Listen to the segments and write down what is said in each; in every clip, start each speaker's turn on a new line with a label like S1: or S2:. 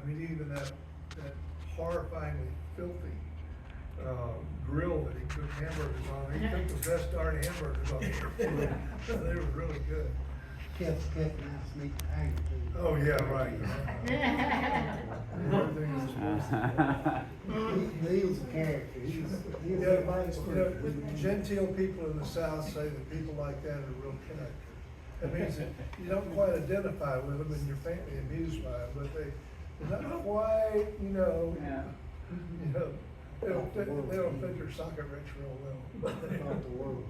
S1: I mean, even that horrifyingly filthy grill that he cooked hamburgers on. He cooked the best darn hamburgers on the airplane. They were really good.
S2: Kept nice meat and hanger too.
S1: Oh, yeah, right. Everything is supposed to
S2: Neil's a character. He's
S1: be.
S2: everybody's
S1: Genteel people in the South say that people like that are real characters. That means that you don't quite identify with them and your family amused by it, but they're not quite, you know, they don't fit your socket wrench real well.
S2: Not the world.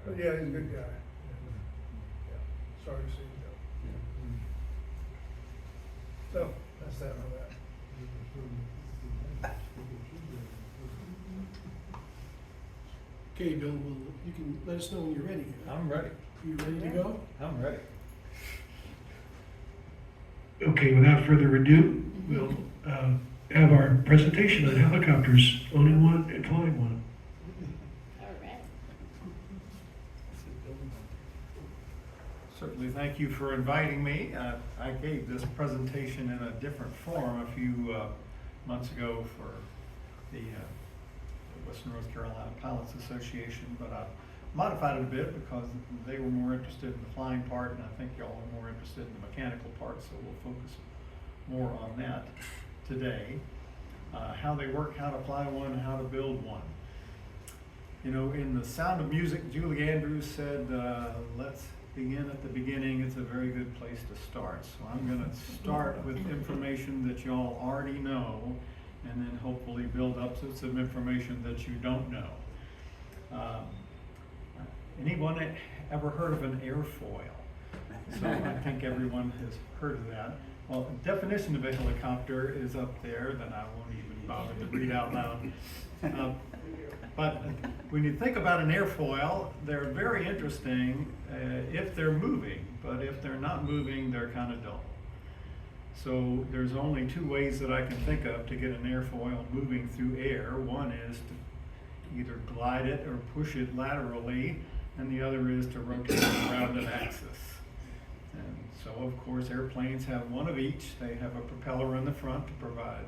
S1: But yeah, he's a good guy. Yeah. Sorry to see him go. So, that's that on that.
S3: Okay, Bill, well, you can let us know when you're ready.
S4: I'm ready.
S3: You ready to go?
S4: I'm ready.
S5: Okay, without further ado, we'll have our presentation on helicopters, owning one and flying one.
S6: All right.
S4: Certainly, thank you for inviting me. I gave this presentation in a different form a few months ago for the Western North Carolina Pilots Association, but I modified it a bit because they were more interested in the flying part, and I think y'all are more interested in the mechanical part, so we'll focus more on that today. How they work, how to fly one, how to build one. You know, in The Sound of Music, Julie Andrews said, let's begin at the beginning. It's a very good place to start. So I'm going to start with information that y'all already know, and then hopefully build up to some information that you don't know. Anyone ever heard of an airfoil? So I think everyone has heard of that. Well, the definition of a helicopter is up there that I won't even bother to read out loud. But when you think about an airfoil, they're very interesting if they're moving, but if they're not moving, they're kind of dull. So there's only two ways that I can think of to get an airfoil moving through air. One is to either glide it or push it laterally, and the other is to rotate it around an axis. And so, of course, airplanes have one of each. They have a propeller in the front to provide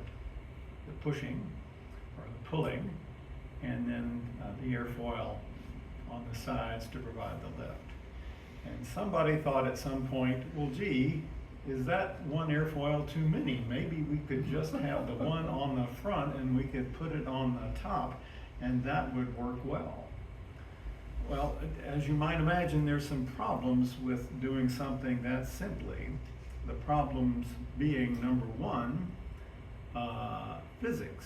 S4: the pushing or the pulling, and then the airfoil on the sides to provide the lift. And somebody thought at some point, well, gee, is that one airfoil too many? Maybe we could just have the one on the front and we could put it on the top, and that would work well. Well, as you might imagine, there's some problems with doing something that simply. The problems being, number one, physics.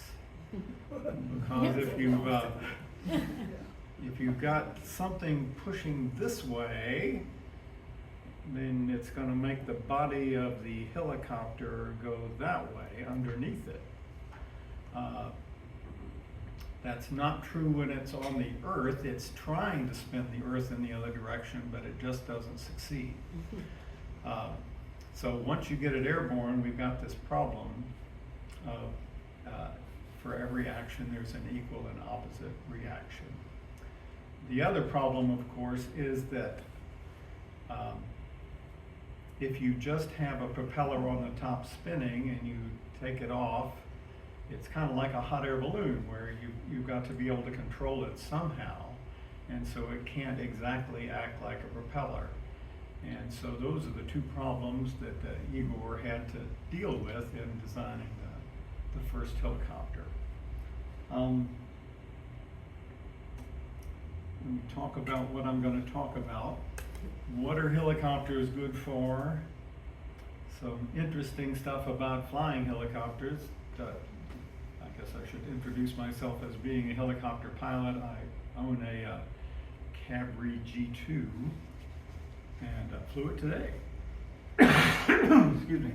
S4: Because if you've got something pushing this way, then it's going to make the body of the helicopter go that way underneath it. That's not true when it's on the earth. It's trying to spin the earth in the other direction, but it just doesn't succeed. So once you get it airborne, we've got this problem of for every action there's an equal and opposite reaction. The other problem, of course, is that if you just have a propeller on the top spinning and you take it off, it's kind of like a hot air balloon where you've got to be able to control it somehow, and so it can't exactly act like a propeller. And so those are the two problems that Igor had to deal with in designing the first helicopter. Let me talk about what I'm going to talk about. What are helicopters good for? Some interesting stuff about flying helicopters. I guess I should introduce myself as being a helicopter pilot. I own a Cabri G2 and flew it today. Excuse me.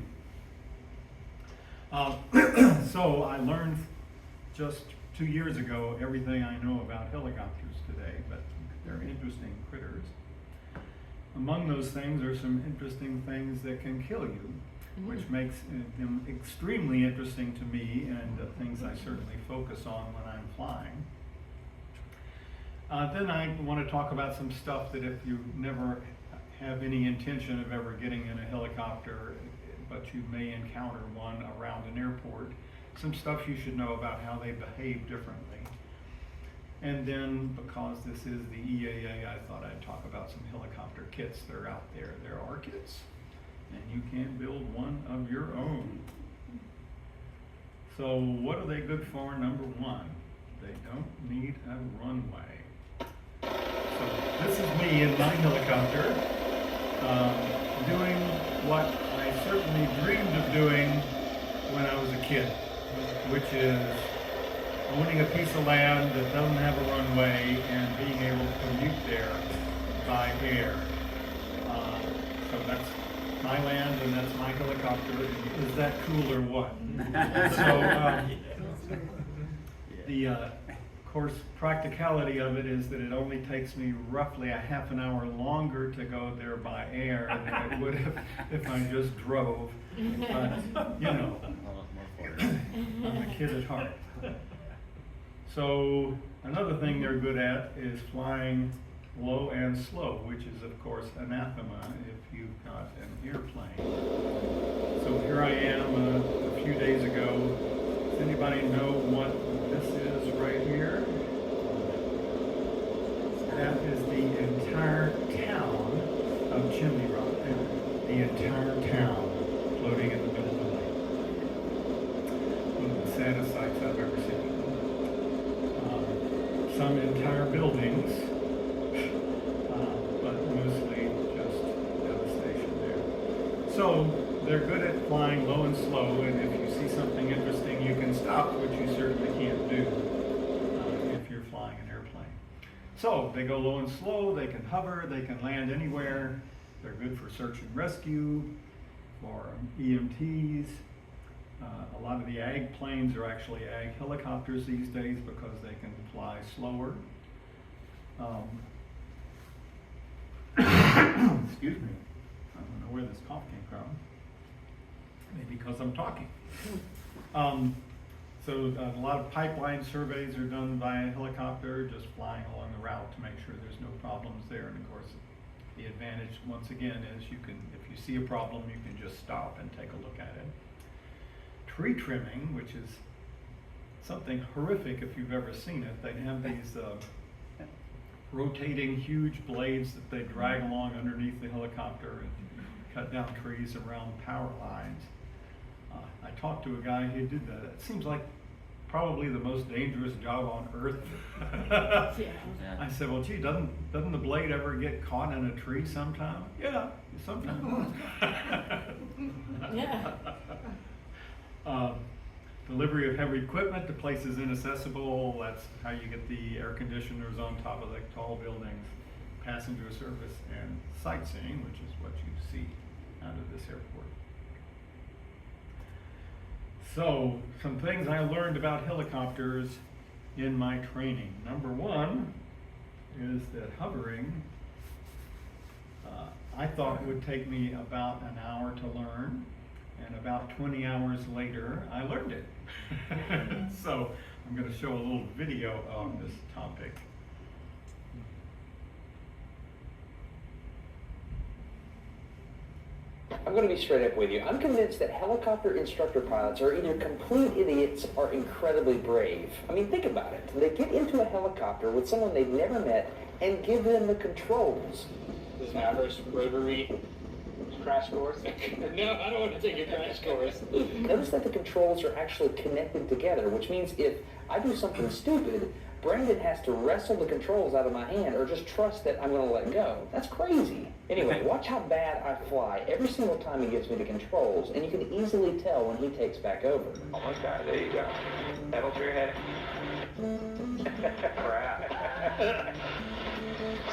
S4: So I learned just 2 years ago everything I know about helicopters today, but they're interesting critters. Among those things are some interesting things that can kill you, which makes them extremely interesting to me and things I certainly focus on when I'm flying. Then I want to talk about some stuff that if you never have any intention of ever getting in a helicopter, but you may encounter one around an airport. Some stuff you should know about how they behave differently. And then, because this is the EAA, I thought I'd talk about some helicopter kits that are out there. There are kits, and you can build one of your own. So what are they good for? Number one, they don't need a runway. So this is me in my helicopter, doing what I certainly dreamed of doing when I was a kid, which is owning a piece of land that doesn't have a runway and being able to commute there by air. So that's my land and that's my helicopter. Is that cool or what? So the of course practicality of it is that it only takes me roughly a half an hour longer to go there by air than it would have if I just drove. But you know, I'm a kid at heart. So another thing they're good at is flying low and slow, which is of course anathema if you've got an airplane. So here I am a few days ago. Does anybody know what this is right here? That is the entire town of Chimney Rock. The entire town floating in the middle of the lake. One of the saddest sights I've ever seen. Some entire buildings, but mostly just devastation there. So they're good at flying low and slow, and if you see something interesting, you can stop, which you certainly can't do if you're flying an airplane. So they go low and slow, they can hover, they can land anywhere. They're good for search and rescue, for EMTs. A lot of the ag planes are actually ag helicopters these days because they can fly slower. Excuse me, I don't know where this cough came from. Maybe because I'm talking. So a lot of pipeline surveys are done by a helicopter, just flying along the route to make sure there's no problems there. And of course, the advantage, once again, is you can, if you see a problem, you can just stop and take a look at it. Tree trimming, which is something horrific if you've ever seen it. They have these rotating huge blades that they drag along underneath the helicopter and cut down trees around power lines. I talked to a guy who did that. It seems like probably the most dangerous job on earth. I said, well, gee, doesn't the blade ever get caught in a tree sometime? Yeah, sometimes.
S6: Yeah.
S4: Delivery of heavy equipment to places inaccessible. That's how you get the air conditioners on top of the tall buildings, passenger service, and sightseeing, which is what you see out of this airport. So, some things I learned about helicopters in my training. Number one is that hovering, I thought would take me about an hour to learn. And about 20 hours later, I learned it. So I'm going to show a little video on this topic.
S7: I'm going to be straight up with you. I'm convinced that helicopter instructor pilots are either complete idiots or incredibly brave. I mean, think about it. They get into a helicopter with someone they've never met and give them the controls.
S8: This is my first rotary crash course. No, I don't want to take a crash course.
S7: Notice that the controls are actually connected together, which means if I do something stupid, Brandon has to wrestle the controls out of my hand or just trust that I'm going to let go. That's crazy. Anyway, watch how bad I fly every single time he gives me the controls, and you can easily tell when he takes back over.
S9: Almost got it. There you go. Pedal to your head. Crap.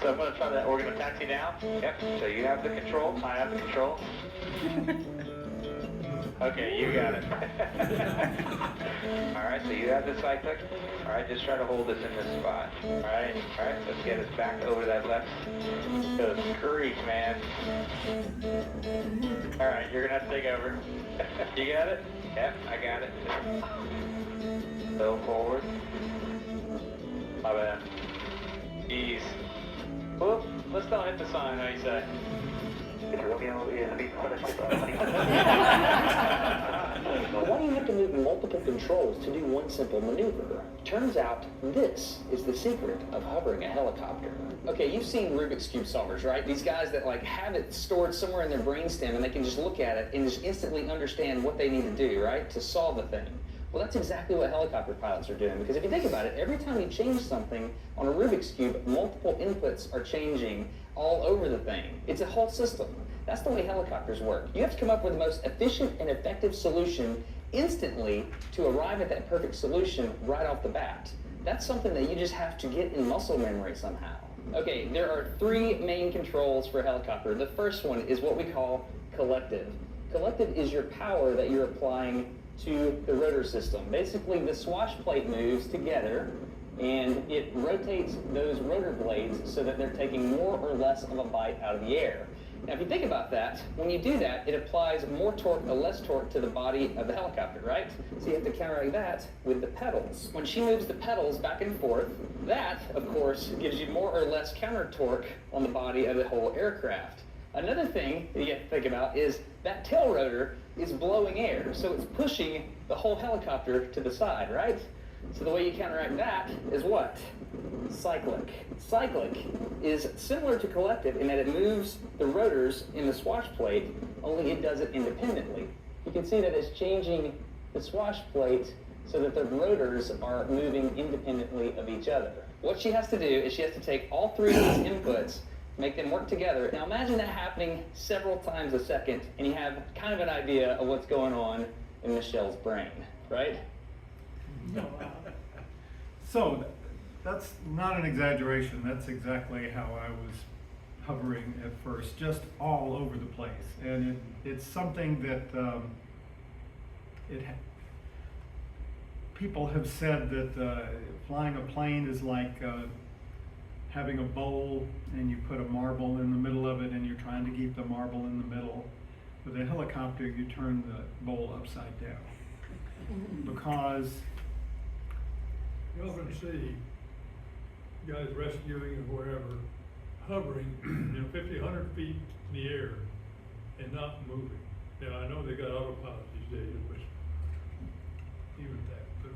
S8: So I'm going to try that. We're going to taxi down.
S9: Yep. So you have the control.
S8: I have the control. Okay, you got it.
S9: All right. So you have the cyclic. All right. Just try to hold us in this spot.
S8: All right.
S9: All right. Let's get us back over that left.
S8: Those creep, man. All right, you're going to have to take over. You got it?
S9: Yep. I got it. Go forward.
S8: My bad.
S9: Ease.
S8: Whoop. Let's don't hit the sign, how you say?
S9: If Romeo is being punished by
S7: Why do you have to move multiple controls to do one simple maneuver? Turns out this is the secret of hovering a helicopter. Okay, you've seen Rubik's Cube solvers, right? These guys that like have it stored somewhere in their brainstem and they can just look at it and just instantly understand what they need to do, right? To solve the thing. Well, that's exactly what helicopter pilots are doing, because if you think about it, every time you change something on a Rubik's Cube, multiple inputs are changing all over the thing. It's a whole system. That's the way helicopters work. You have to come up with the most efficient and effective solution instantly to arrive at that perfect solution right off the bat. That's something that you just have to get in muscle memory somehow. Okay, there are three main controls for a helicopter. The first one is what we call collective. Collective is your power that you're applying to the rotor system. Basically, the swash plate moves together and it rotates those rotor blades so that they're taking more or less of a bite out of the air. Now, if you think about that, when you do that, it applies more torque or less torque to the body of the helicopter, right? So you have to counteract that with the pedals. When she moves the pedals back and forth, that, of course, gives you more or less counter torque on the body of the whole aircraft. Another thing that you have to think about is that tail rotor is blowing air, so it's pushing the whole helicopter to the side, right? So the way you counteract that is what? Cyclic. Cyclic is similar to collective in that it moves the rotors in the swash plate, only it does it independently. You can see that it's changing the swash plate so that the rotors are moving independently of each other. What she has to do is she has to take all three of these inputs, make them work together. Now imagine that happening several times a second, and you have kind of an idea of what's going on in Michelle's brain, right?
S4: So, that's not an exaggeration. That's exactly how I was hovering at first, just all over the place. And it's something that people have said that flying a plane is like having a bowl and you put a marble in the middle of it and you're trying to keep the marble in the middle. With a helicopter, you turn the bowl upside down. Because
S10: you often see guys rescuing or whatever, hovering, 50, 100 feet in the air and not moving. Now, I know they got autopilot these days, but even that. But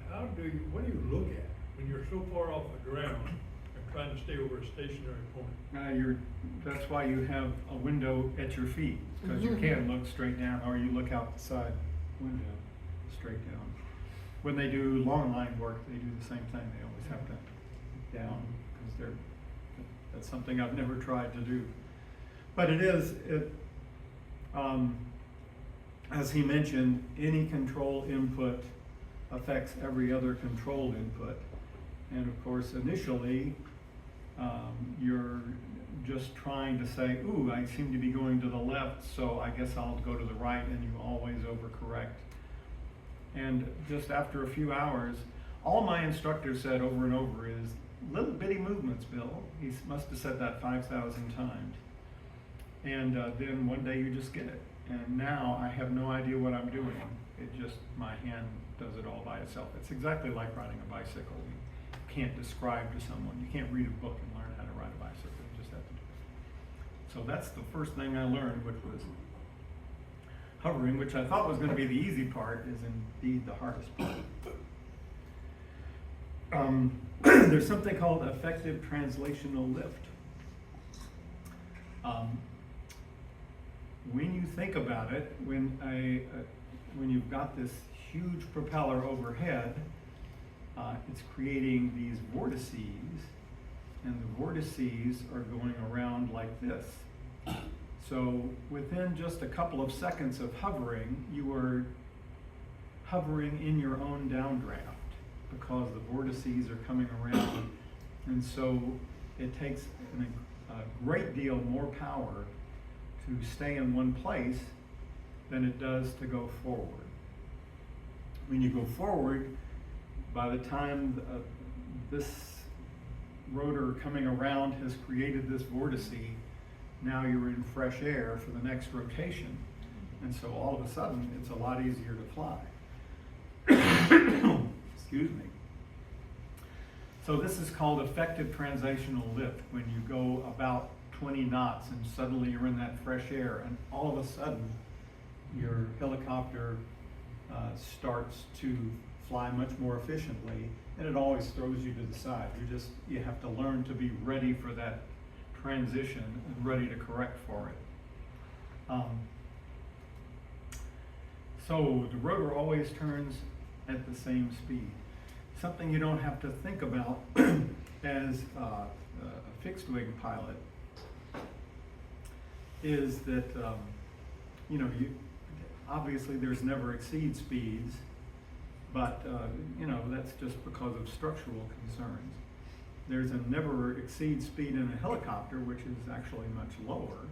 S10: what do you look at when you're so far off the ground and trying to stay over a stationary point?
S4: That's why you have a window at your feet, because you can look straight down, or you look out the side window straight down. When they do long line work, they do the same thing. They always have to down, because that's something I've never tried to do. But as he mentioned, any control input affects every other control input. And of course, initially, you're just trying to say, ooh, I seem to be going to the left, so I guess I'll go to the right, and you always overcorrect. And just after a few hours, all my instructor said over and over is, little bitty movements, Bill. He must have said that 5,000 times. And then one day you just get it. And now I have no idea what I'm doing. My hand does it all by itself. It's exactly like riding a bicycle. You can't describe to someone. You can't read a book and learn how to ride a bicycle. You just have to do it. So that's the first thing I learned, which was hovering, which I thought was going to be the easy part, is indeed the hardest part. There's something called effective translational lift. When you think about it, when you've got this huge propeller overhead, it's creating these vortices, and the vortices are going around like this. So within just a couple of seconds of hovering, you are hovering in your own downdraft, because the vortices are coming around. And so it takes a great deal more power to stay in one place than it does to go forward. When you go forward, by the time this rotor coming around has created this vortice, now you're in fresh air for the next rotation. And so all of a sudden, it's a lot easier to fly. Excuse me. So this is called effective translational lift, when you go about 20 knots and suddenly you're in that fresh air and all of a sudden your helicopter starts to fly much more efficiently, and it always throws you to the side. You have to learn to be ready for that transition and ready to correct for it. So the rotor always turns at the same speed. Something you don't have to think about as a fixed wing pilot is that obviously there's never exceed speeds, but that's just because of structural concerns. There's a never exceed speed in a helicopter, which is actually much lower,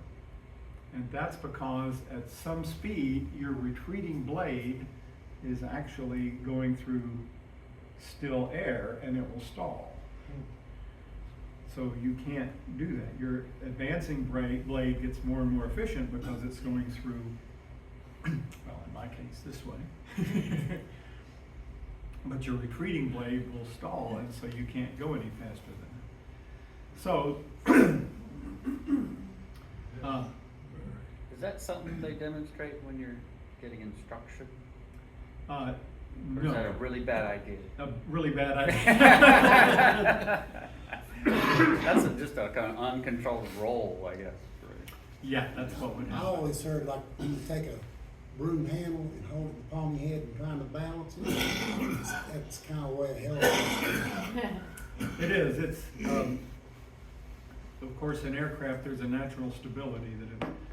S4: and that's because at some speed your retreating blade is actually going through still air and it will stall. So you can't do that. Your advancing blade gets more and more efficient because it's going through, well, in my case, this way. But your retreating blade will stall, and so you can't go any faster than that. So,
S9: Is that something they demonstrate when you're getting instruction? Or
S4: no.
S9: is that a really bad idea?
S4: A really bad idea.
S9: That's just a kind of uncontrolled roll, I guess.
S4: Yeah, that's what would
S2: I
S4: happen.
S2: always heard like when you take a broom handle and hold it in the palm of your head and trying to balance it, that's kind of the way a helicopter is.
S4: It is. It's of course in aircraft there's a natural stability that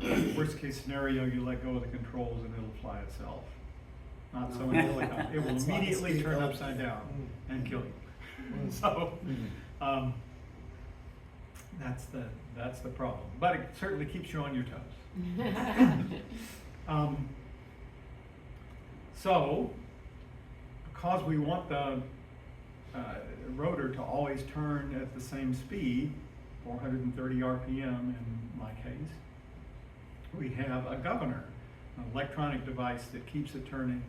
S4: in worst case scenario you let go of the controls and it'll fly itself. Not so in a helicopter. It will
S2: It's like a
S4: immediately
S2: speed
S4: turn
S2: bump.
S4: upside down and kill you. So that's the problem. But it certainly keeps you on your toes. So because we want the rotor to always turn at the same speed, 430 RPM in my case, we have a governor, an electronic device that keeps it turning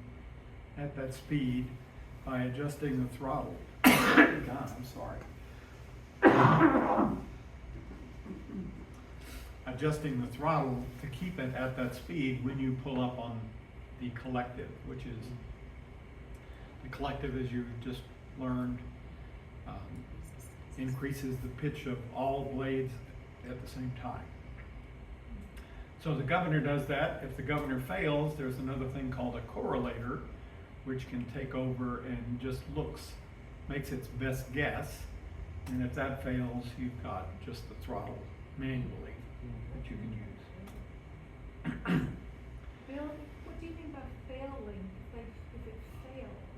S4: at that speed by adjusting the throttle. God, I'm sorry. Adjusting the throttle to keep it at that speed when you pull up on the collective, which is, the collective, as you just learned, increases the pitch of all blades at the same time. So the governor does that. If the governor fails, there's another thing called a correlator, which can take over and just makes its best guess. And if that fails, you've got just the throttle manually that you can use.
S11: Bill, what do you mean by failing if it fails?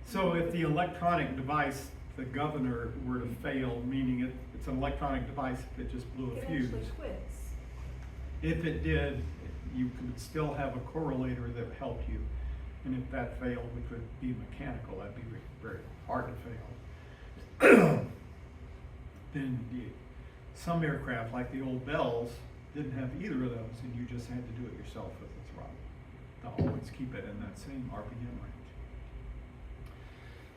S4: So if the electronic device, the governor, were to fail, meaning it's an electronic device, if it just blew a
S11: It
S4: fuse.
S11: actually quits.
S4: If it did, you could still have a correlator that would help you. And if that failed, which would be mechanical, that'd be very hard to fail. Then some aircraft, like the old Bells, didn't have either of those, and you just had to do it yourself with the throttle to always keep it in that same RPM range.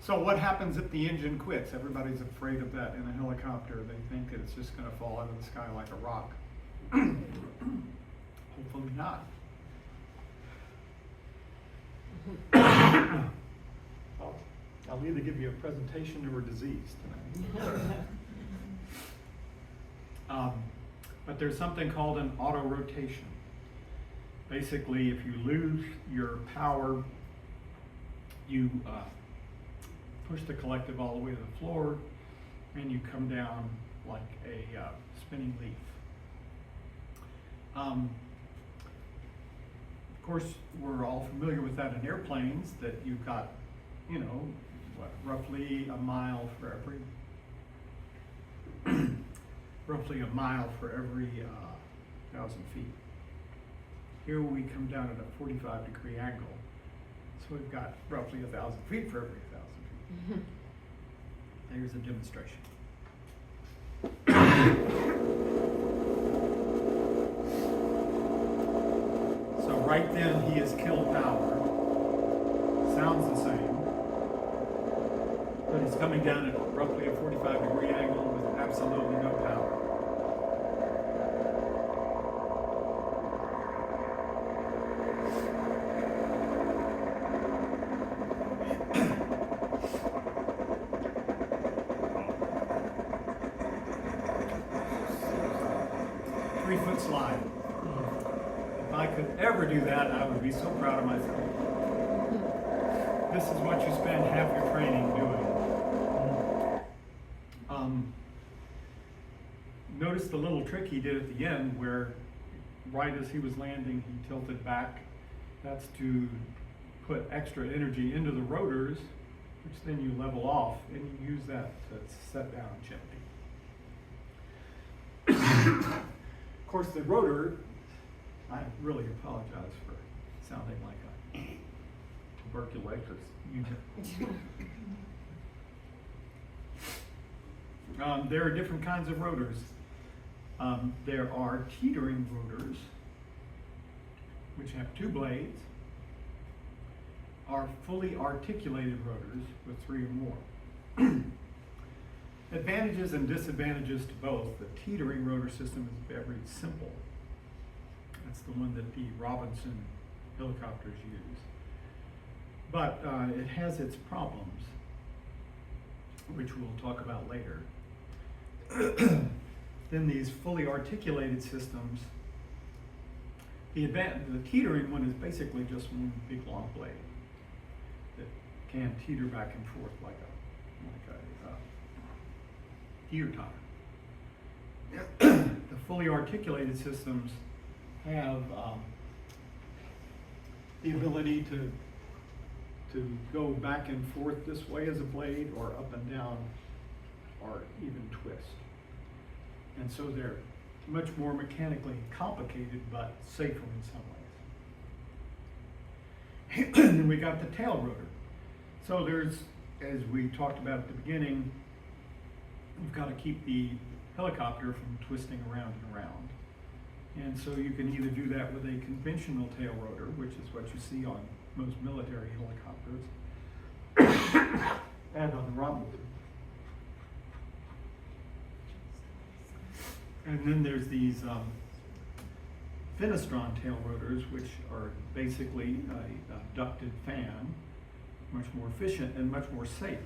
S4: So what happens if the engine quits? Everybody's afraid of that in a helicopter. They think it's just going to fall out of the sky like a rock. Hopefully not. I'll either give you a presentation or a disease tonight. But there's something called an auto rotation. Basically, if you lose your power, you push the collective all the way to the floor, and you come down like a spinning leaf. Of course, we're all familiar with that in airplanes, that you've got, roughly a mile for every, roughly a mile for every 1,000 feet. Here we come down at a 45-degree angle, so we've got roughly 1,000 feet for every 1,000 feet. There's a demonstration. So right then he has killed power. Sounds the same, but he's coming down at roughly a 45-degree angle with absolutely no power. would slide. If I could ever do that, I would be so proud of myself. This is what you spend half your training doing. Notice the little trick he did at the end where right as he was landing, he tilted back. That's to put extra energy into the rotors, which then you level off, and you use that to set down gently. Of course, the rotor, I really apologize for sounding like a tuberculosis unit. There are different kinds of rotors. There are teetering rotors, which have two blades, are fully articulated rotors with 3 or more. Advantages and disadvantages to both. The teetering rotor system is very simple. That's the one that the Robinson helicopters use. But it has its problems, which we'll talk about later. Then these fully articulated systems, the teetering one is basically just one big long blade that can teeter back and forth like a teeter totter. The fully articulated systems have the ability to go back and forth this way as a blade, or up and down, or even twist. And so they're much more mechanically complicated, but safer in some ways. And then we got the tail rotor. So there's, as we talked about at the beginning, we've got to keep the helicopter from twisting around and around. And so you can either do that with a conventional tail rotor, which is what you see on most military helicopters, and on the Robinson. And then there's these Finistron tail rotors, which are basically a ducted fan, much more efficient and much more safe.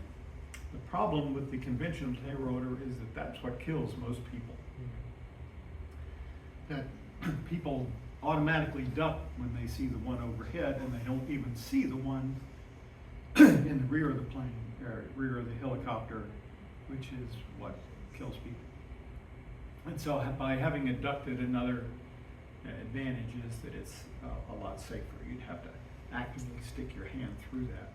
S4: The problem with the conventional tail rotor is that that's what kills most people. That people automatically duck when they see the one overhead, and they don't even see the one in the rear of the plane, or rear of the helicopter, which is what kills people. And so by having it ducted, another advantage is that it's a lot safer. You'd have to actively stick your hand through that.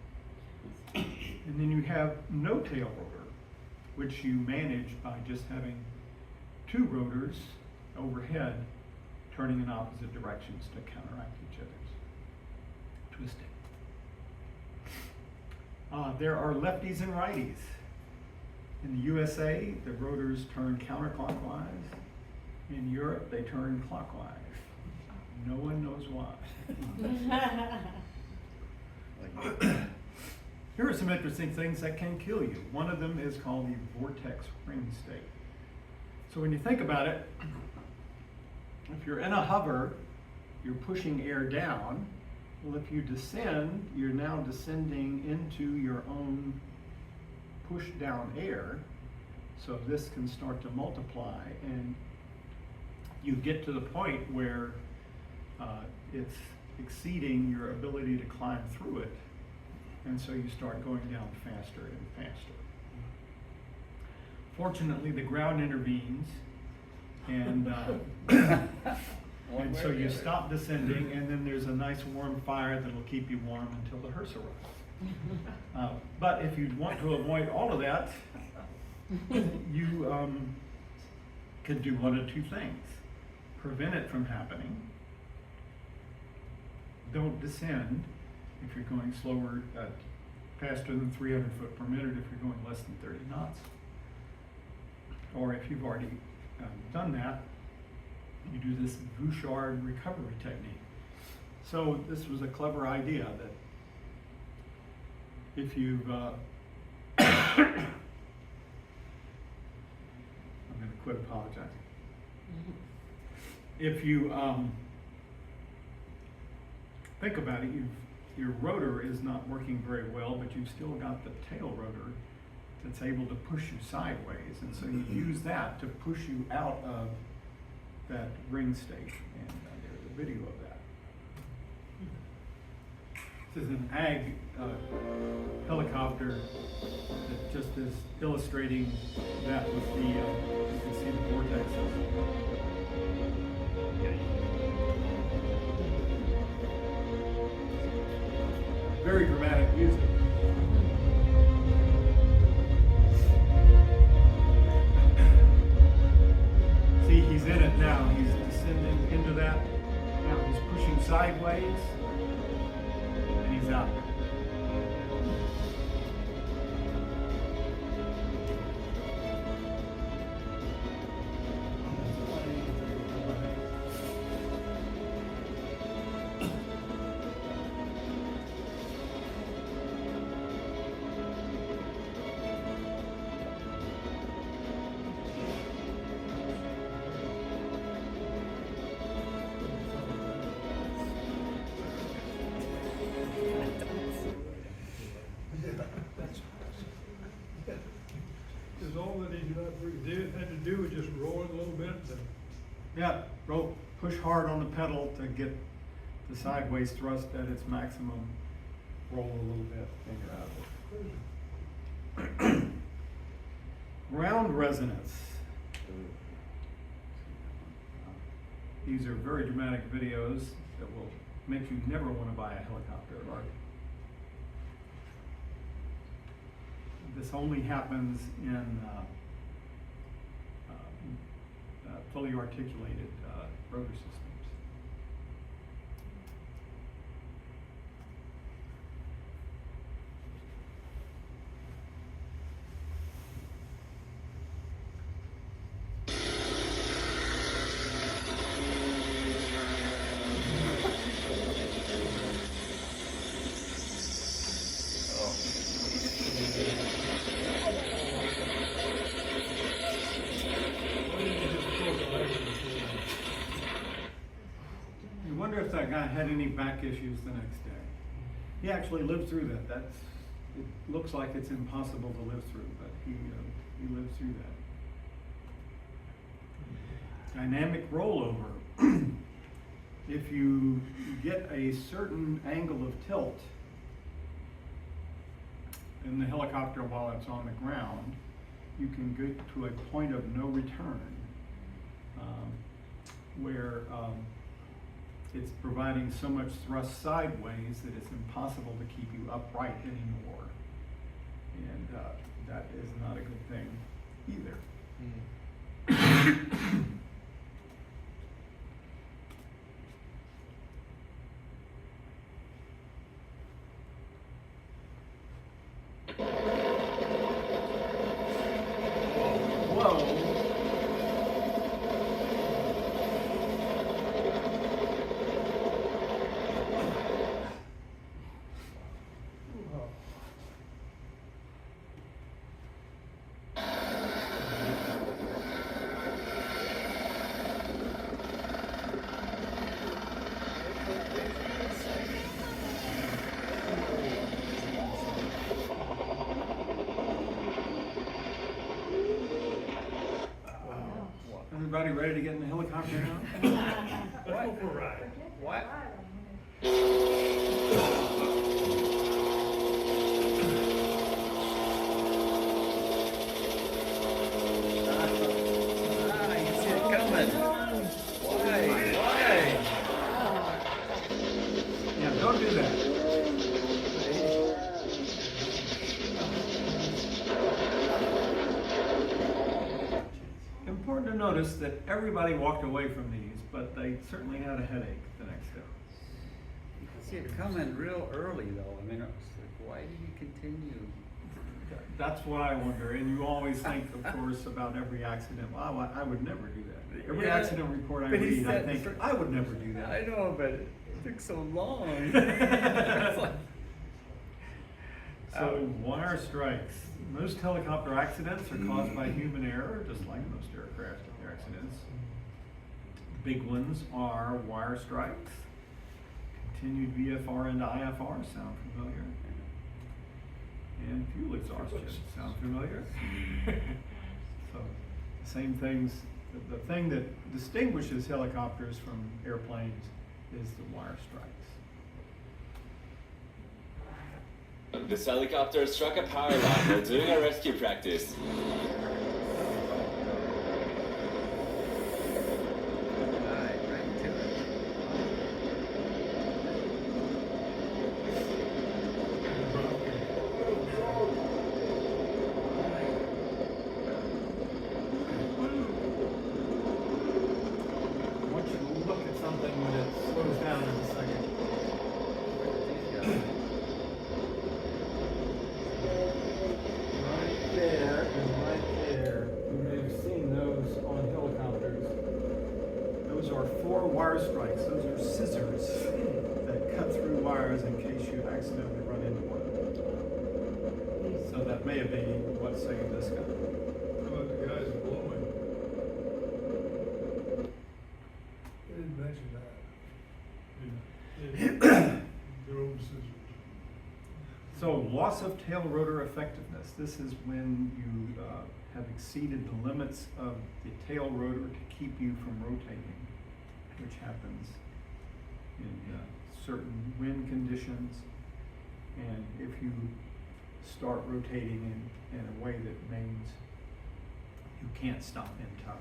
S4: And then you have no tail rotor, which you manage by just having 2 rotors overhead turning in opposite directions to counteract each other's twisting. There are lefties and righties. In the USA, the rotors turn counterclockwise. In Europe, they turn clockwise. No one knows why. Here are some interesting things that can kill you. One of them is called the vortex ring state. So when you think about it, if you're in a hover, you're pushing air down. Well, if you descend, you're now descending into your own push down air. So this can start to multiply, and you get to the point where it's exceeding your ability to climb through it. And so you start going down faster and faster. Fortunately, the ground intervenes, and and so you stop descending, and then there's a nice warm fire that'll keep you warm until the hearse arrives. But if you want to avoid all of that, you can do one of 2 things. Prevent it from happening. Don't descend if you're going slower, faster than 300 foot per minute if you're going less than 30 knots. Or if you've already done that, you do this Bouchard recovery technique. So this was a clever idea that if you've, I'm going to quit apologizing. If you think about it, your rotor is not working very well, but you've still got the tail rotor that's able to push you sideways. And so you use that to push you out of that ring station, and there's a video of that. This is an ag helicopter that just is illustrating that with the, you can see the vortexes. Very dramatic music. See, he's in it now. He's descending into that. Now he's pushing sideways, and he's out.
S10: Is all that he had to do was just roll it a little bit and
S4: Yeah, push hard on the pedal to get the sideways thrust at its maximum. Roll a little bit, finger out of it. Ground resonance. These are very dramatic videos that will make you never want to buy a helicopter, right? This only happens in fully articulated rotor systems. You wonder if that guy had any back issues the next day. He actually lived through that. It looks like it's impossible to live through, but he lived through that. Dynamic rollover. If you get a certain angle of tilt in the helicopter while it's on the ground, you can get to a point of no return, where it's providing so much thrust sideways that it's impossible to keep you upright anymore. And that is not a good thing either. Everybody ready to get in the helicopter now?
S10: let's go for a ride.
S9: What? You see it coming. Why?
S4: Yeah, don't do that. Important to notice that everybody walked away from these, but they certainly had a headache the next day.
S9: You can see it coming real early though. I mean, it's like, why did he continue?
S4: That's what I wonder, and you always think, of course, about every accident. Well, I would never do that. Every
S9: Yeah,
S4: accident report I
S9: but he
S4: read, I
S9: said
S4: think,
S9: for-
S4: I would never do that.
S9: I know, but it took so long.
S4: So, wire strikes. Most helicopter accidents are caused by human error, just like most aircraft accidents. Big ones are wire strikes. Continued VFR into IFR sound familiar. And fuel exhaustion sound familiar. So, same things the thing that distinguishes helicopters from airplanes is the wire strikes.
S12: This helicopter struck a power line while doing a rescue practice.
S4: I want you to look at something when it slows down in a second. Right there and right there. You may have seen those on helicopters. Those are 4 wire strikes. Those are scissors that cut through wires in case you accidentally run into one. So that may have been what saved this guy.
S10: How about the guys blowing?
S1: They didn't mention that.
S10: Their own scissors.
S4: So loss of tail rotor effectiveness. This is when you have exceeded the limits of the tail rotor to keep you from rotating, which happens in certain wind conditions. And if you start rotating in a way that means you can't stop in time.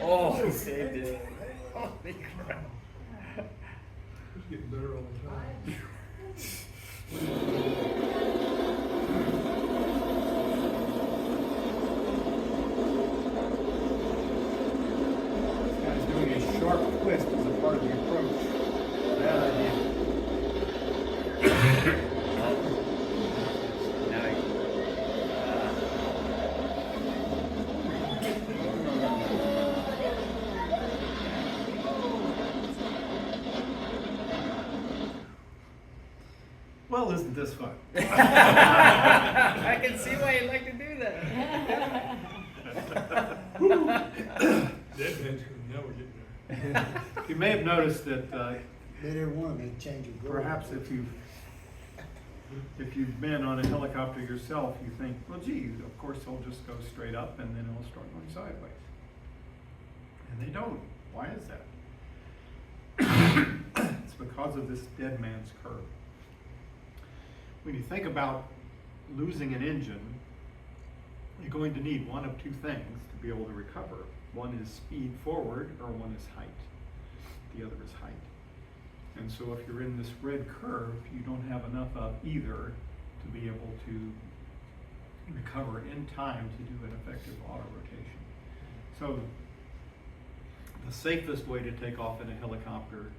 S9: Oh, he saved it. Holy crap.
S10: It's getting better all the time.
S4: This guy's doing a sharp twist as a part of the approach. Bad idea.
S9: Now he,
S4: Well, isn't this fun?
S9: I can see why you'd like to do that.
S10: Dead man's now we're getting there.
S4: You may have noticed that
S2: Let every one of them change your goal.
S4: perhaps if you've been on a helicopter yourself, you think, well, gee, of course they'll just go straight up and then it'll start going sideways. And they don't. Why is that? It's because of this dead man's curve. When you think about losing an engine, you're going to need one of 2 things to be able to recover. One is speed forward, or one is height. The other is height. And so if you're in this red curve, you don't have enough of either to be able to recover in time to do an effective auto rotation. So the safest way to take off in a helicopter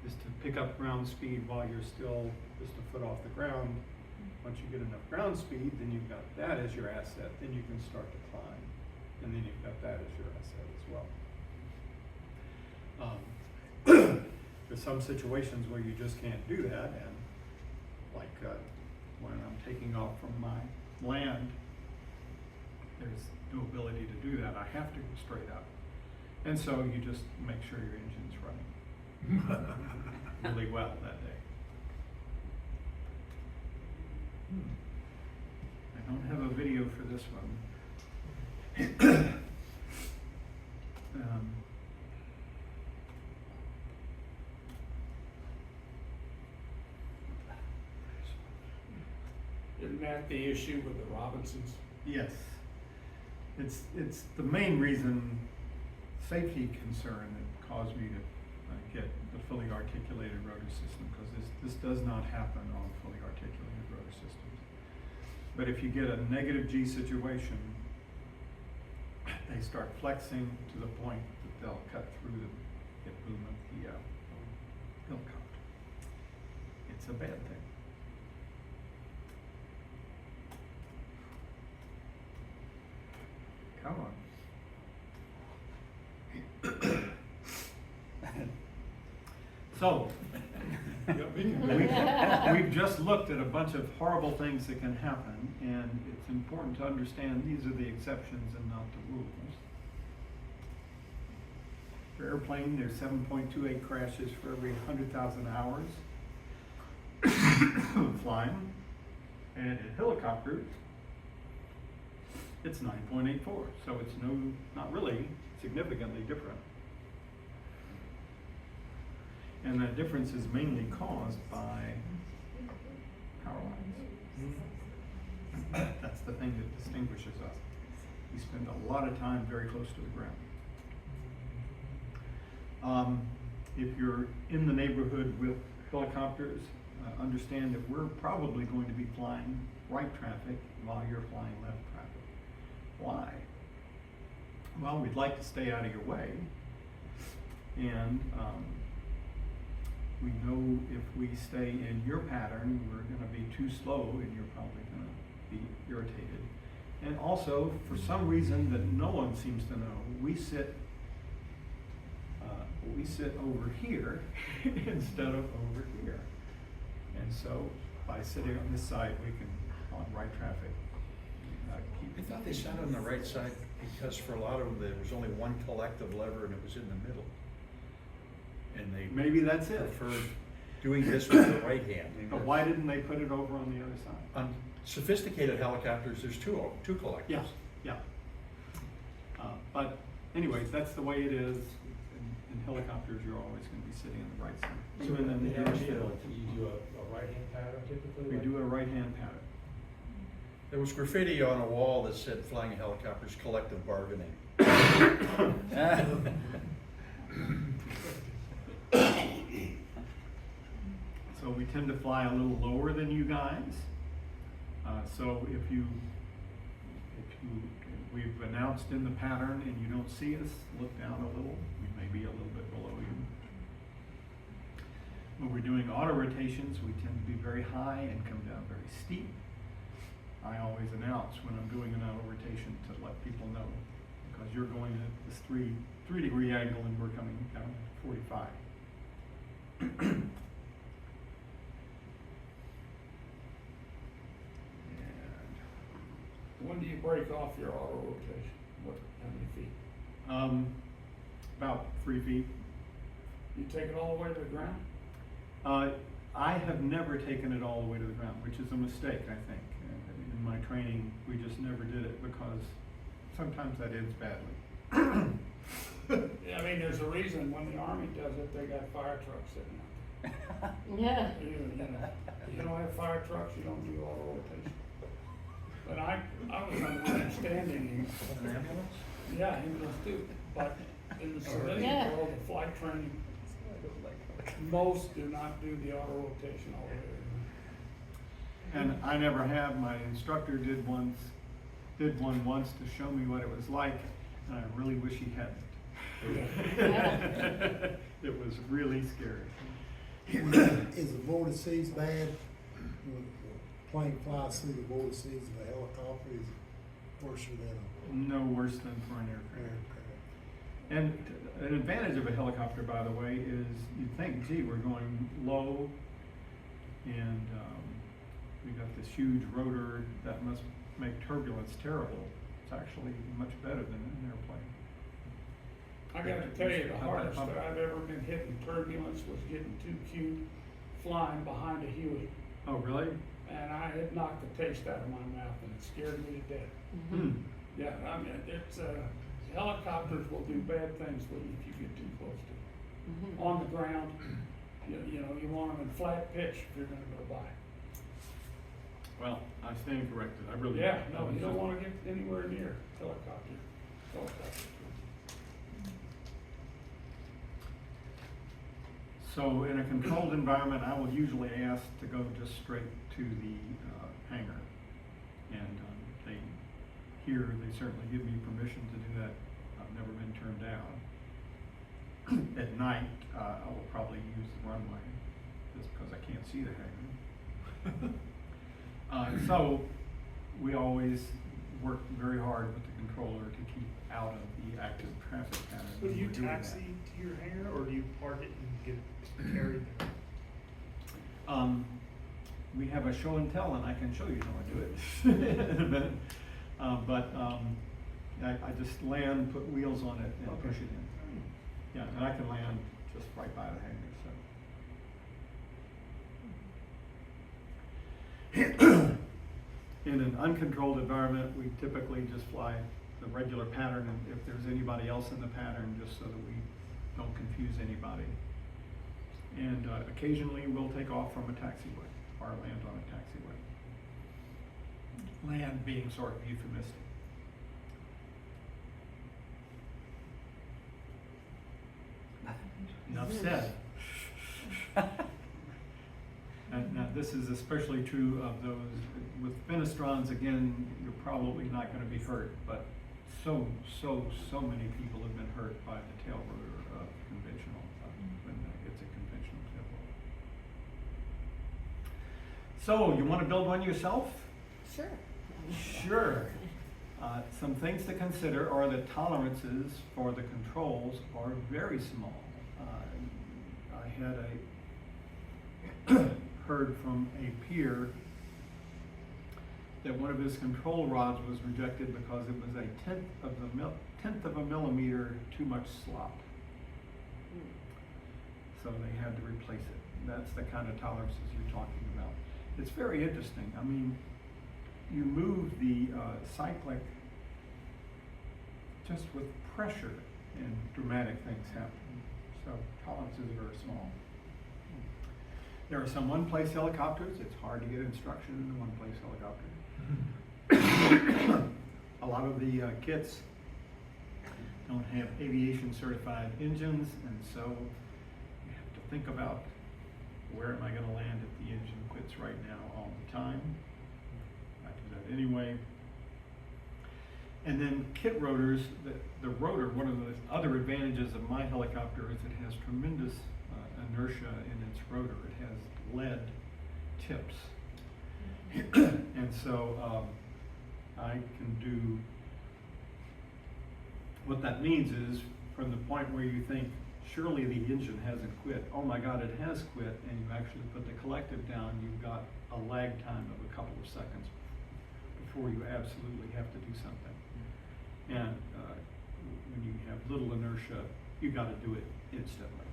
S4: is to pick up ground speed while you're still just a foot off the ground. Once you get enough ground speed, then you've got that as your asset, then you can start to climb. And then you've got that as your asset as well. There's some situations where you just can't do that, and like when I'm taking off from my land, there's no ability to do that. I have to go straight up. And so you just make sure your engine's running really well that day. I don't have a video for this one.
S3: Isn't that the issue with the Robinsons?
S4: Yes. It's the main reason, safety concern that caused me to get the fully articulated rotor system, because this does not happen on fully articulated rotor systems. But if you get a negative G situation, they start flexing to the point that they'll cut through the hip boom of the helicopter. It's a bad thing. Come on. So,
S10: Got me confused.
S4: we've just looked at a bunch of horrible things that can happen, and it's important to understand these are the exceptions and not the rules. For airplane, there's 7.28 crashes for every 100,000 hours flying, and in helicopters, it's 9.84, so it's not really significantly different. And that difference is mainly caused by power lines. That's the thing that distinguishes us. We spend a lot of time very close to the ground. If you're in the neighborhood with helicopters, understand that we're probably going to be flying right traffic while you're flying left traffic. Why? Well, we'd like to stay out of your way, and we know if we stay in your pattern, we're going to be too slow, and you're probably going to be irritated. And also, for some reason that no one seems to know, we sit over here instead of over here. And so, by sitting on this side, we can, on right traffic, keep.
S13: I thought they sat on the right side because for a lot of them, there was only one collective lever and it was in the middle. And they
S4: Maybe that's it.
S13: preferred doing this with the right hand.
S4: But why didn't they put it over on the other side?
S13: On sophisticated helicopters, there's two collectives.
S4: Yeah, yeah. But anyways, that's the way it is. In helicopters, you're always going to be sitting on the right side. Even in the airfield,
S3: You do a right-hand pattern typically?
S4: we do a right-hand pattern.
S13: There was graffiti on a wall that said flying helicopters collective bargaining.
S4: So we tend to fly a little lower than you guys. So if we've announced in the pattern and you don't see us, look down a little. We may be a little bit below you. When we're doing auto rotations, we tend to be very high and come down very steep. I always announce when I'm doing an auto rotation to let people know, because you're going at this three degree angle and we're coming down to 45.
S3: When do you break off your auto rotation? How many feet?
S4: About 3 feet.
S3: You take it all the way to the ground?
S4: I have never taken it all the way to the ground, which is a mistake, I think. In my training, we just never did it because sometimes that ends badly.
S3: Yeah, I mean, there's a reason when the Army does it, they got fire trucks sitting out there.
S6: Yeah.
S3: You know, if you don't have fire trucks, you don't do auto rotation. But I was under the understanding.
S13: An ambulance?
S3: Yeah, ambulance too, but in the civilian
S6: Yeah.
S3: world, the flight training, most do not do the auto rotation all the way around.
S4: And I never have. My instructor did one once to show me what it was like, and I really wish he hadn't. It was really scary.
S2: Is the vortices bad? When the plane flies through the vortices of a helicopter, is it worse than
S4: No worse than for an
S2: an
S4: aircraft.
S2: aircraft?
S4: And an advantage of a helicopter, by the way, is you think, gee, we're going low, and we got this huge rotor that must make turbulence terrible. It's actually much better than an airplane.
S3: I gotta tell you, the hardest that I've ever been hit in turbulence was getting too cute flying behind a Huey.
S4: Oh, really?
S3: And it knocked the taste out of my mouth and it scared me to death.
S4: Hmm.
S3: Yeah, I mean, it's, helicopters will do bad things with you if you get too close to them. On the ground, you know, you want them in flat pitch if you're gonna go by.
S4: Well, I stand corrected. I really.
S3: Yeah, no, you don't wanna get anywhere near helicopter.
S4: So in a controlled environment, I will usually ask to go just straight to the hangar. And they certainly give me permission to do that. I've never been turned down. At night, I will probably use the runway just because I can't see the hangar. So we always work very hard with the controller to keep out of the active traffic pattern.
S14: So do you
S4: We're doing that.
S14: taxi to your hangar, or do you park it and get it carried there?
S4: We have a show and tell, and I can show you how I do it in a minute. I just land, put wheels on it, and push it in. Yeah, and I can land just right by the hangar, so. In an uncontrolled environment, we typically just fly the regular pattern, and if there's anybody else in the pattern, just so that we don't confuse anybody. And occasionally we'll take off from a taxiway, or land on a taxiway. Land being sort of euphemistic. Enough said. Now, this is especially true of those with fenestrons. Again, you're probably not going to be hurt, but so many people have been hurt by the tail rotor of conventional, when it's a conventional tail rotor. So, you want to build one yourself?
S6: Sure.
S4: Sure. Some things to consider are that tolerances for the controls are very small. I had heard from a peer that one of his control rods was rejected because it was a tenth of a millimeter too much slop. So they had to replace it. That's the kind of tolerances you're talking about. It's very interesting. I mean, you move the cyclic just with pressure, and dramatic things happen. So tolerances are very small. There are some one-place helicopters. It's hard to get instruction in a one-place helicopter. A lot of the kits don't have aviation certified engines, and so you have to think about, where am I going to land if the engine quits right now all the time? I do that anyway. And then kit rotors, the rotor, one of the other advantages of my helicopter is it has tremendous inertia in its rotor. It has lead tips. And so I can do, what that means is, from the point where you think, surely the engine hasn't quit, oh my God, it has quit, and you actually put the collective down, you've got a lag time of a couple of seconds before you absolutely have to do something. And when you have little inertia, you got to do it instantly.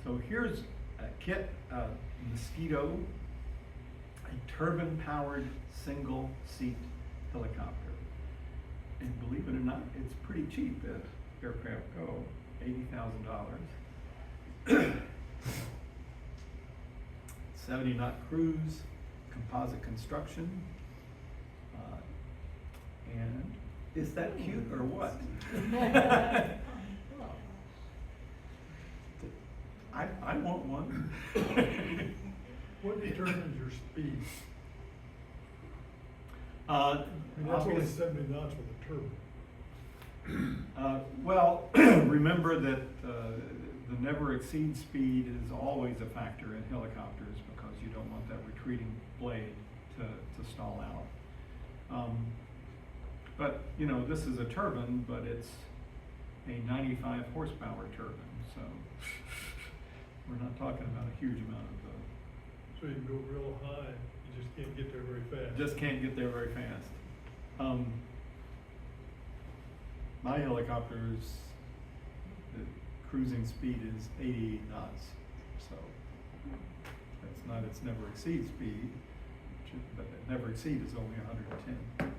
S4: So here's a kit, Mosquito, a turbine-powered single-seat helicopter. And believe it or not, it's pretty cheap as aircraft go, $80,000. 70-knot cruise, composite construction. And is that cute or what? I want one.
S10: What determines your speed? That's only 70 knots with a turbine.
S4: Well, remember that the never exceed speed is always a factor in helicopters, because you don't want that retreating blade to stall out. But, you know, this is a turbine, but it's a 95 horsepower turbine, so we're not talking about a huge amount of
S10: So you can go real high, you just can't get there very fast.
S4: just can't get there very fast. My helicopter's, the cruising speed is 80 knots, so that's not its never exceed speed, but the never exceed is only 110.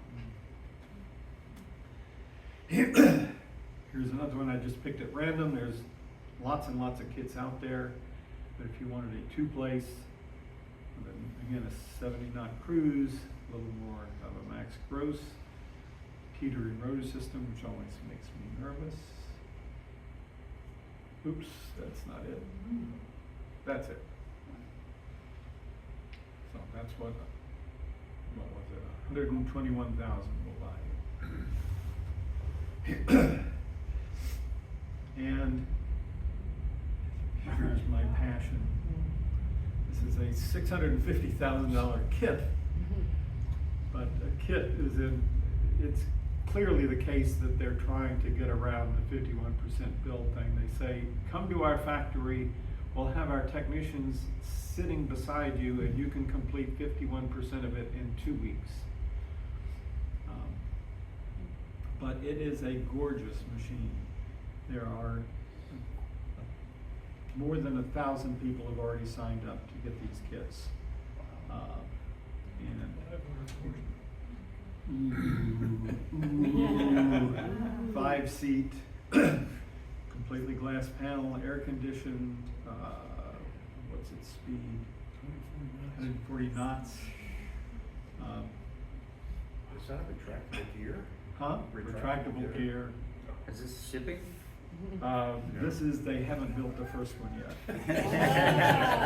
S4: Here's another one I just picked at random. There's lots and lots of kits out there, but if you wanted a two-place, then again a 70-knot cruise, a little more of a max gross, teetering rotor system, which always makes me nervous. Oops, that's not it. That's it. So that's what was it? 121,000 will buy you. And here's my passion. This is a $650,000 kit But a kit is it's clearly the case that they're trying to get around the 51% build thing. They say, come to our factory, we'll have our technicians sitting beside you and you can complete 51% of it in 2 weeks. But it is a gorgeous machine. There are more than 1,000 people have already signed up to get these kits. And 5-seat, completely glass panel, air conditioned, what's its speed? 140 knots.
S13: Is that a retractable gear?
S4: Huh? Retractable gear.
S9: Is this shipping?
S4: This is, they haven't built the first one yet.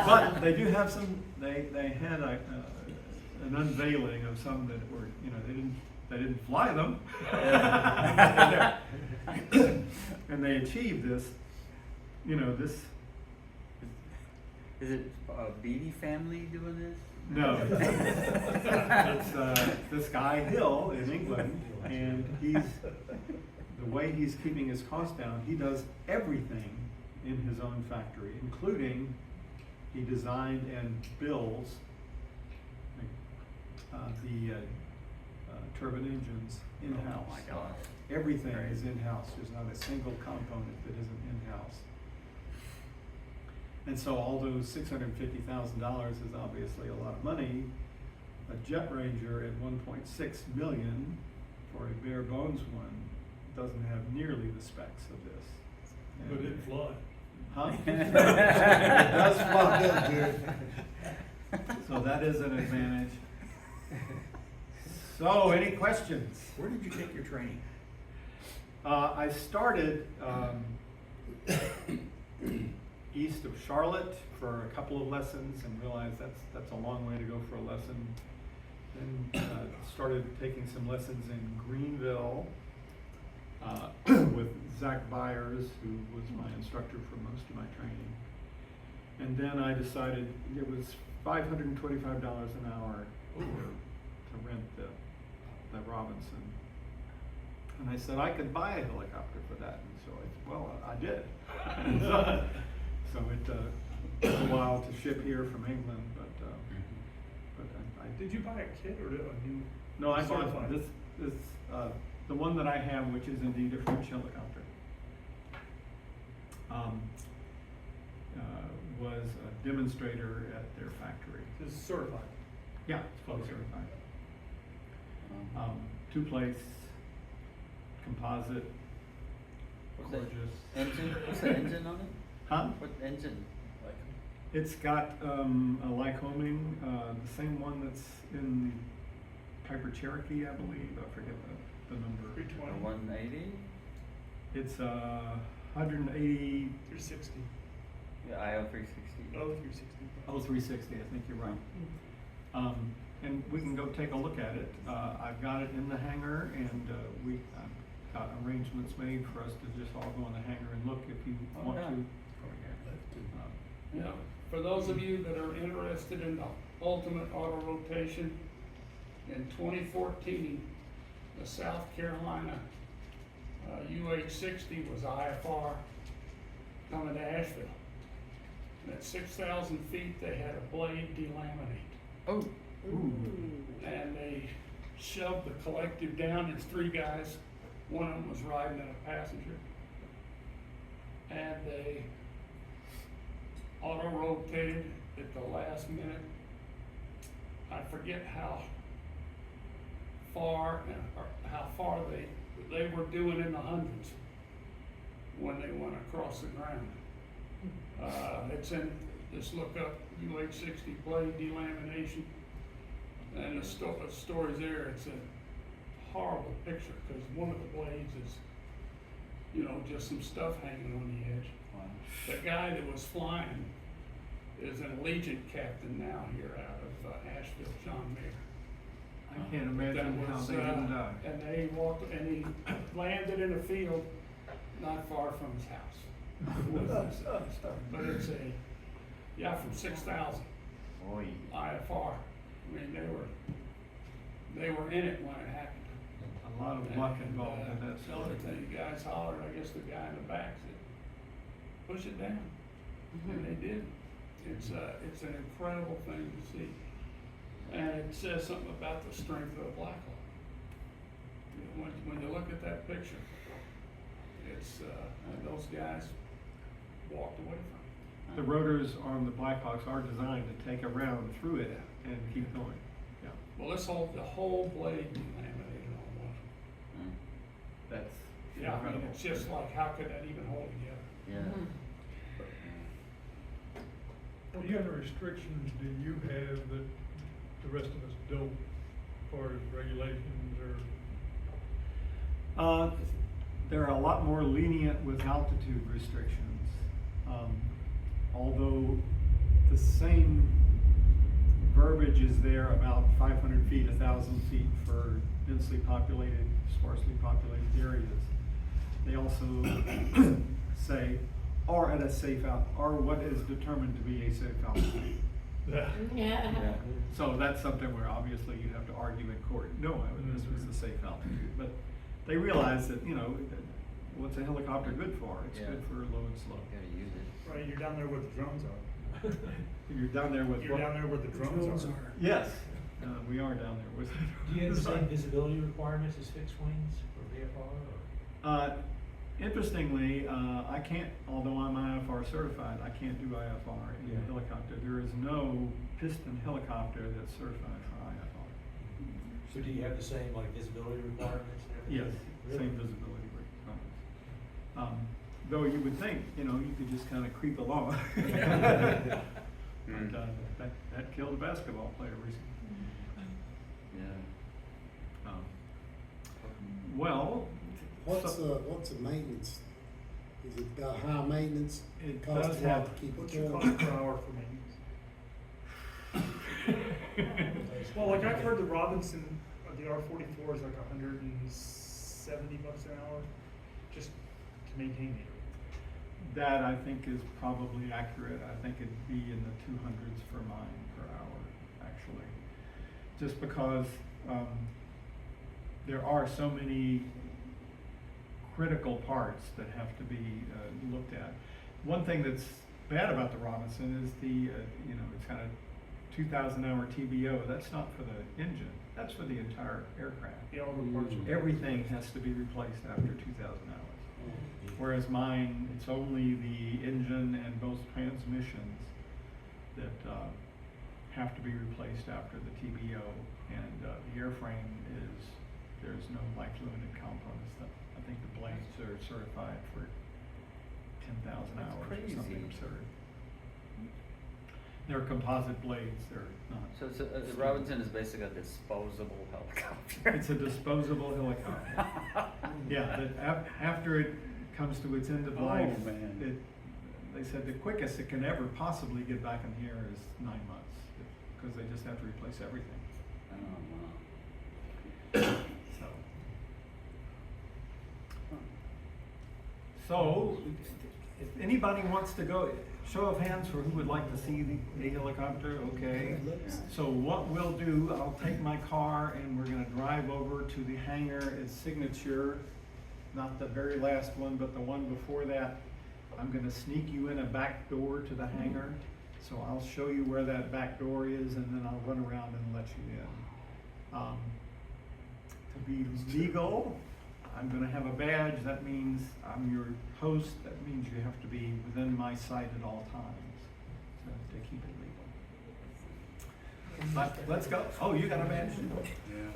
S4: But they do have some, they had an unveiling of some that were, you know, they didn't fly them. And they achieved this, you know, this.
S9: Is it a Beatty family doing this?
S4: No. It's this guy Hill in England, and the way he's keeping his costs down, he does everything in his own factory, including he designed and builds the turbine engines in-house.
S9: Oh my gosh.
S4: Everything is in-house. There's not a single component that isn't in-house. And so although $650,000 is obviously a lot of money, a Jet Ranger at $1.6 million for a bare bones one doesn't have nearly the specs of this.
S10: But it fly.
S4: Huh? It does fly. So that is an advantage. So, any questions?
S13: Where did you take your training?
S4: I started east of Charlotte for a couple of lessons and realized that's a long way to go for a lesson. Then started taking some lessons in Greenville with Zach Byers, who was my instructor for most of my training. And then I decided it was $525 an hour to rent the Robinson. And I said I could buy a helicopter for that. And so I did. So it took a while to ship here from England, but I
S10: Did you buy a kit or a new?
S4: No, I
S10: certified?
S4: bought this the one that I have, which is indeed a French helicopter. Was a demonstrator at their factory.
S10: It's certified.
S4: Yeah, it's fully
S10: Okay.
S4: certified. 2-place, composite,
S9: What's
S4: gorgeous.
S9: the engine? What's the engine on it?
S4: Huh?
S9: What engine? Like,
S4: It's got a Lycoming, the same one that's in the Piper Cherokee, I believe. I forget the number.
S10: 320.
S9: 180?
S4: It's 180.
S10: 360.
S9: Yeah, IO 360.
S10: Oh, 360.
S4: Oh, 360, I think you're right. And we can go take a look at it. I've got it in the hangar, and I've got arrangements made for us to just all go in the hangar and look if you want
S9: yeah.
S4: to.
S3: Yeah, for those of you that are interested in the ultimate auto rotation, in 2014, the South Carolina UH-60 was IFR coming to Asheville. And at 6,000 feet, they had a blade delaminate.
S9: Oh.
S4: Ooh.
S3: And they shoved the collective down. There's 3 guys. One of them was riding in a passenger. And they auto-rotated at the last minute. I forget how far they were doing in the hundreds when they went across the ground. It's in, just look up UH-60 blade delamination, and the story's there. It's a horrible picture because one of the blades is, you know, just some stuff hanging on the edge.
S9: Wow.
S3: The guy that was flying is an Allegiant captain now here out of Asheville, John Mayer.
S4: I can't imagine
S3: That
S4: how
S3: was,
S4: they didn't die.
S3: And they walked, and he landed in a field not far from his house. But it's from 6,000
S9: Boy.
S3: IFR. I mean, they were in it when it happened.
S4: A lot of luck involved in that.
S3: The other thing, the guys hollered, I guess the guy in the back said, push it down. And they did. It's an incredible thing to see. And it says something about the strength of Black Hawk. You know, when you look at that picture, it's, and those guys walked away from it.
S4: The rotors on the Blackhawks are designed to take a round through it and keep going. Yeah,
S3: Well, the whole blade delaminated on one.
S4: that's
S3: Yeah, I mean,
S4: incredible.
S3: it's just like, how could that even hold together?
S9: Yeah.
S10: What kind of restrictions do you have that the rest of us don't, as far as regulations or?
S4: They're a lot more lenient with altitude restrictions. Although the same verbiage is there about 500 feet, 1,000 feet for densely populated, sparsely populated areas. They also say, or at a safe or what is determined to be a safe altitude.
S6: Yeah.
S4: So that's something where obviously you have to argue in court, no, this was the safe altitude. But they realize that, you know, what's a helicopter good for? It's
S9: Yeah.
S4: good for low and slow.
S9: Gotta use it.
S14: Right, you're down there where the drones are.
S4: You're down there with
S14: You're
S4: what?
S14: down there where the drones are.
S4: Yes, we are down there with.
S15: Do you have the same visibility requirements as fixed wings or VFR or?
S4: Interestingly, I can't, although I'm IFR certified, I can't do IFR in a helicopter. There is no piston helicopter that's certified for IFR.
S15: So do you have the same like visibility requirements and everything?
S4: Yes,
S15: Really?
S4: same visibility requirements. Though you would think, you know, you could just kind of creep along. But that killed a basketball player recently.
S9: Yeah.
S4: Well,
S2: What's the maintenance? Is it got high maintenance?
S4: It
S2: Cost
S4: does
S2: a lot
S4: have-
S2: to keep it
S14: What's your
S2: going?
S14: cost per hour for maintenance? Well, like I've heard the Robinson, the R44 is like $170 an hour, just to maintain it.
S4: that I think is probably accurate. I think it'd be in the 200s for mine per hour, actually. Just because there are so many critical parts that have to be looked at. One thing that's bad about the Robinson is the, you know, it's got a 2,000 hour TBO. That's not for the engine, that's for the entire aircraft.
S14: Yeah, all the parts.
S4: Everything has to be replaced after 2,000 hours. Whereas mine, it's only the engine and both transmissions that have to be replaced after the TBO. And the airframe is, there's no life limited components. I think the blades are certified for 10,000 hours or
S9: crazy.
S4: something absurd. They're composite blades, they're not.
S9: So the Robinson is basically a disposable helicopter.
S4: It's a disposable helicopter. Yeah, that after it comes to its end of life,
S9: man.
S4: they said the quickest it can ever possibly get back in the air is 9 months, because they just have to replace everything.
S9: Oh, wow.
S4: So, if anybody wants to go, show of hands for who would like to see the helicopter, okay? So what we'll do, I'll take my car and we're gonna drive over to the hangar, its signature, not the very last one, but the one before that. I'm gonna sneak you in a back door to the hangar. So I'll show you where that back door is and then I'll run around and let you in. To be legal, I'm gonna have a badge. That means I'm your host. That means you have to be within my sight at all times to keep it legal. But let's go. Oh, you got a badge?
S9: Yeah.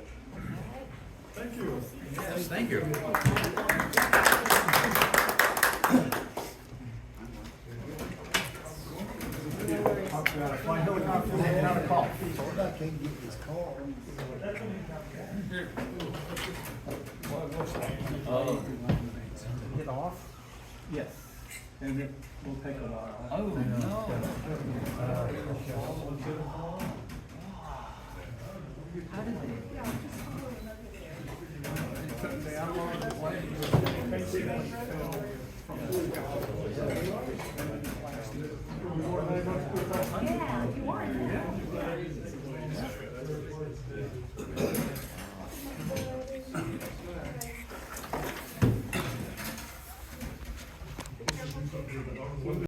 S10: Thank you.
S13: Yes, thank you.
S4: Talk about a flying helicopter and how to call.
S2: I can't get this car.
S4: Get off? Yes. And it will take a while.
S9: Oh, no.